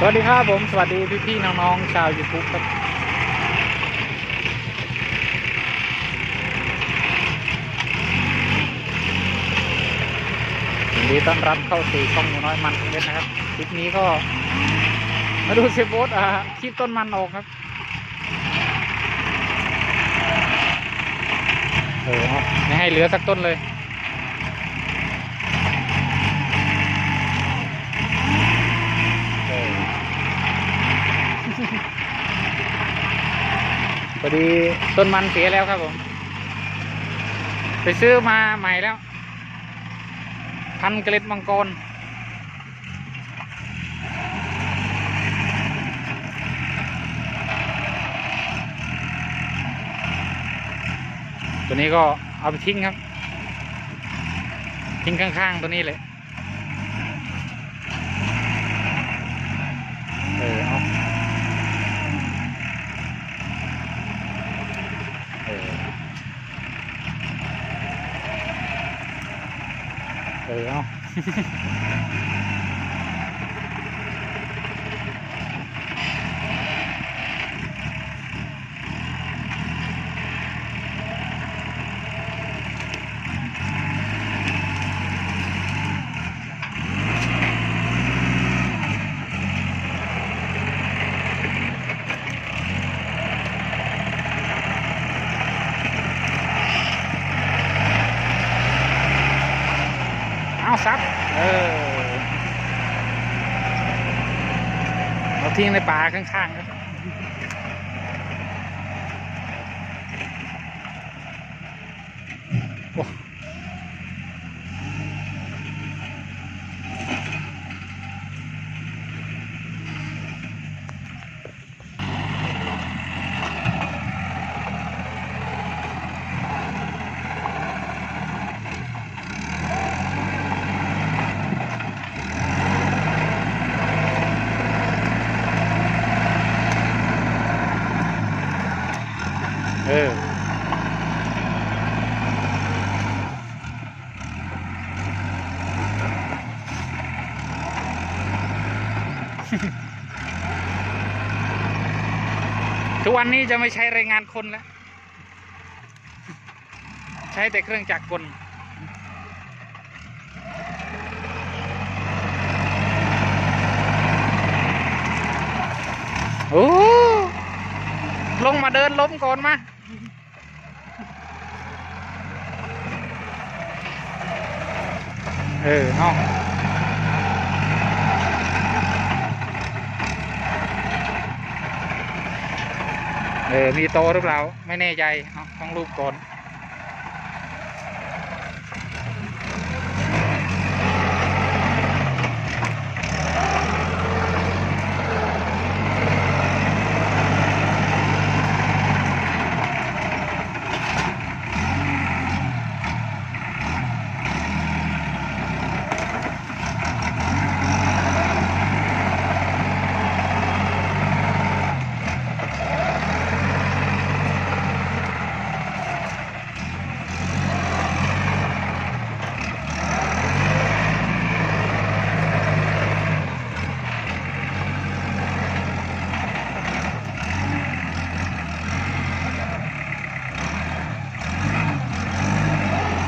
วัสดีครับผมสวัสดีพี่ๆน้องๆชาว YouTube ครับยินดีต้อนรับเข้าสู่ช่องหนูน้อยมันเล่นนะครับคลิปนี้ก็มาดูเซฟโบ๊ทคีบต้นมันออกครับเอาไม่ให้เหลือสักต้นเลยพอดีต้นมันเสียแล้วครับผมไปซื้อมาใหม่แล้วพันเกล็ดมังกรตัวนี้ก็เอาไปทิ้งครับทิ้งข้างๆตัวนี้เลยเอาเอา เอาซับเอาทิ้งในป่าข้างๆครับโอ้ทุกวันนี้จะไม่ใช้แรงงานคนแล้วใช้แต่เครื่องจักรกลโอ้ลงมาเดินล้มก่อนมาเอามีโตหรือเปล่าไม่แน่ใจต้องรูปก่อน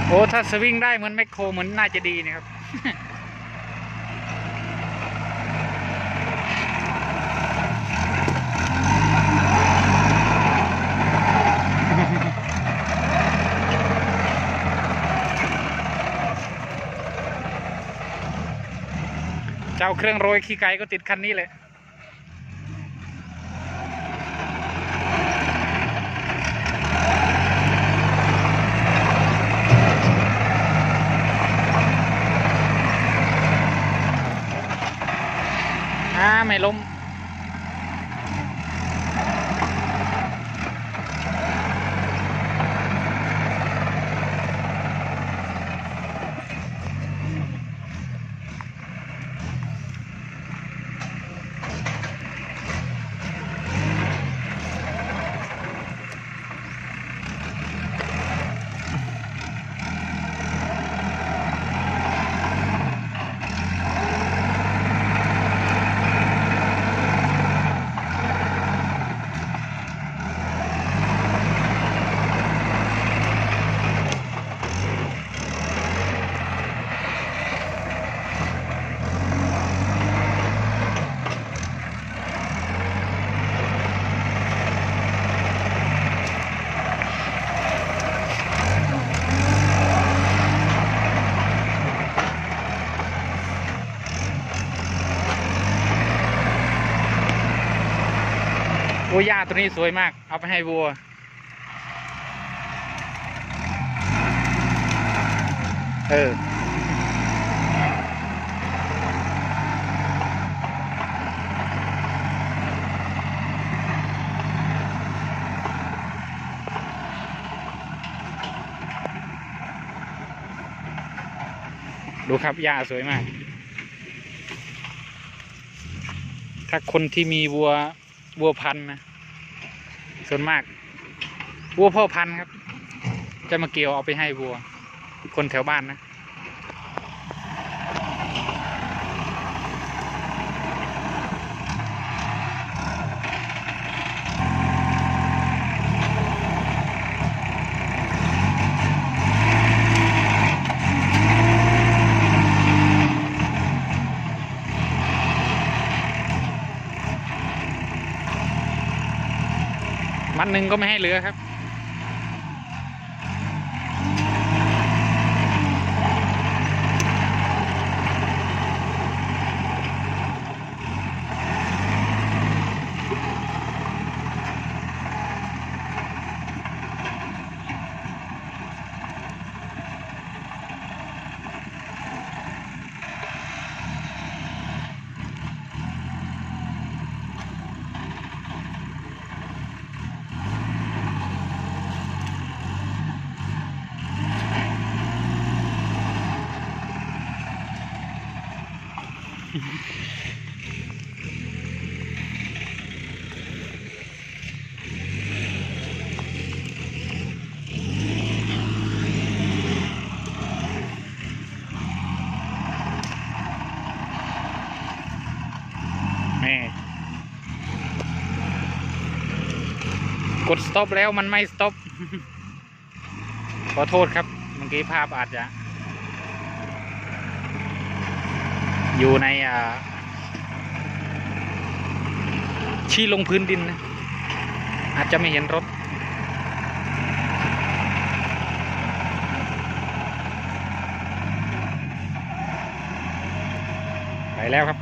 โอ้ถ้าสวิงได้เหมือนแมคโครเหมือนน่าจะดีนะครับ เจ้าเครื่องโรยขี้ไก่ก็ติดคันนี้เลยไม่ล้ม นี้สวยมากเอาไปให้วัวดูครับหญ้าสวยมากถ้าคนที่มีวัวพันธุ์นะส่วนมากวัวพ่อพันธุ์ครับจะมาเกี่ยวเอาไปให้วัวคนแถวบ้านนะมัดหนึ่งก็ไม่ให้เหลือครับกดสต็อปแล้วมันไม่สต็อป ขอโทษครับเมื่อกี้ภาพอาจจะอยู่ในชี้ลงพื้นดินนะอาจจะไม่เห็นรถไปแล้วครับ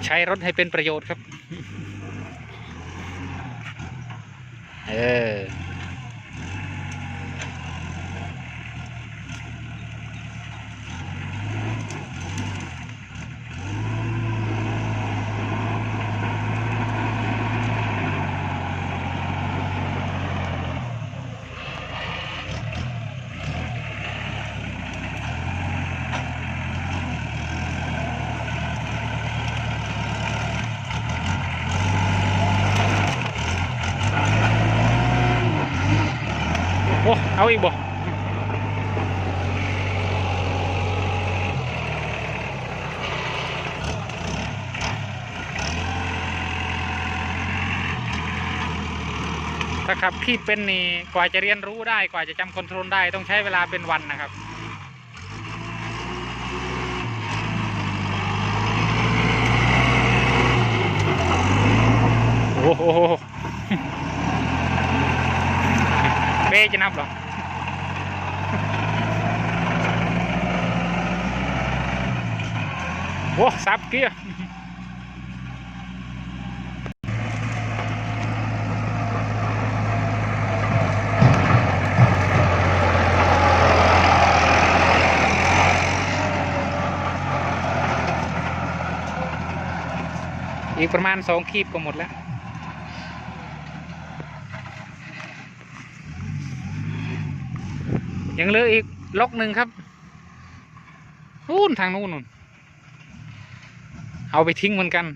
ใช้รถให้เป็นประโยชน์ครับโอ้เอาอีกบ่ถ้าขับขี่เป็นนี่กว่าจะเรียนรู้ได้กว่าจะจำคอนโทรลได้ต้องใช้เวลาเป็นวันนะครับโอ้โหเป๊ะจะนับหรอโอ้ซับเกียร์อีกประมาณ2 คีบก็หมดแล้วยังเหลืออีกล็อกหนึ่งครับนู่นทางนู่นเอาไปทิ้งเหมือนกัน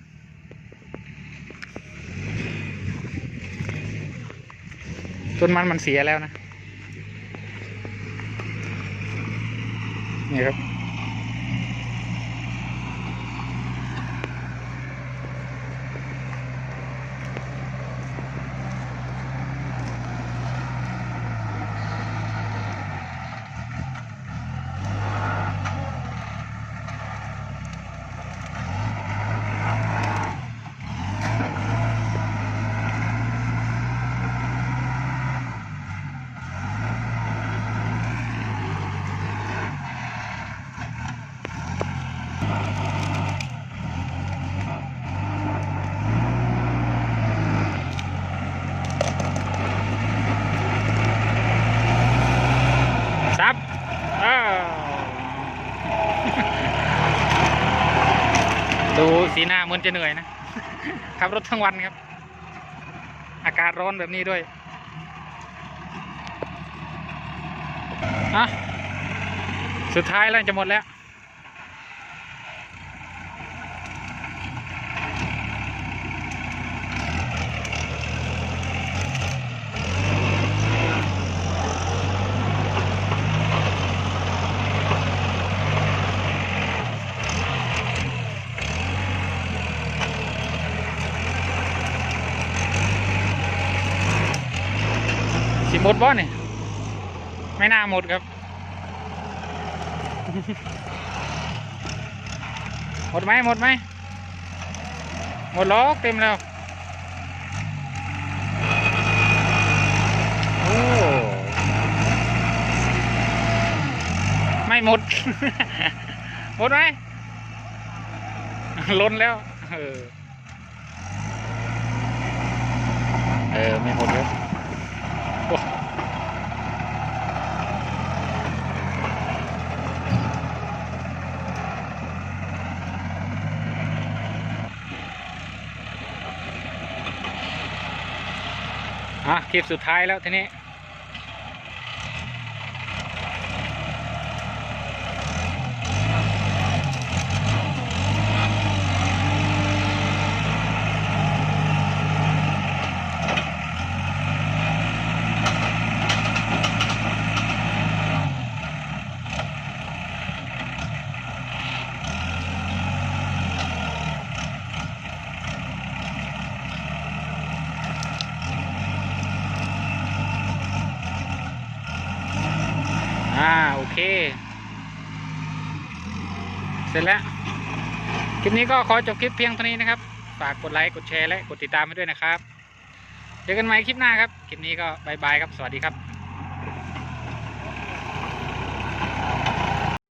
ต้นมันเสียแล้วนะนี่ครับ ซับดูสีหน้าเหมือนจะเหนื่อยนะ ขับรถทั้งวันครับ อากาศร้อนแบบนี้ด้วยอ่ะสุดท้ายแล้วจะหมดแล้วสิหมดบ่เนี่ยไม่น่าหมดครับ หมดไหมหมดไหมหมดล้อเต็มแล้วโอ้ไม่หมด หมดไหม ล้นแล้วไม่หมดแล้วคลิปสุดท้ายแล้วทีนี้โอเคเสร็จแล้วคลิปนี้ก็ขอจบคลิปเพียงเท่านี้นะครับฝากกดไลค์กดแชร์และกดติดตามให้ด้วยนะครับเจอกันใหม่คลิปหน้าครับคลิปนี้ก็บายบายครับสวัสดีครับ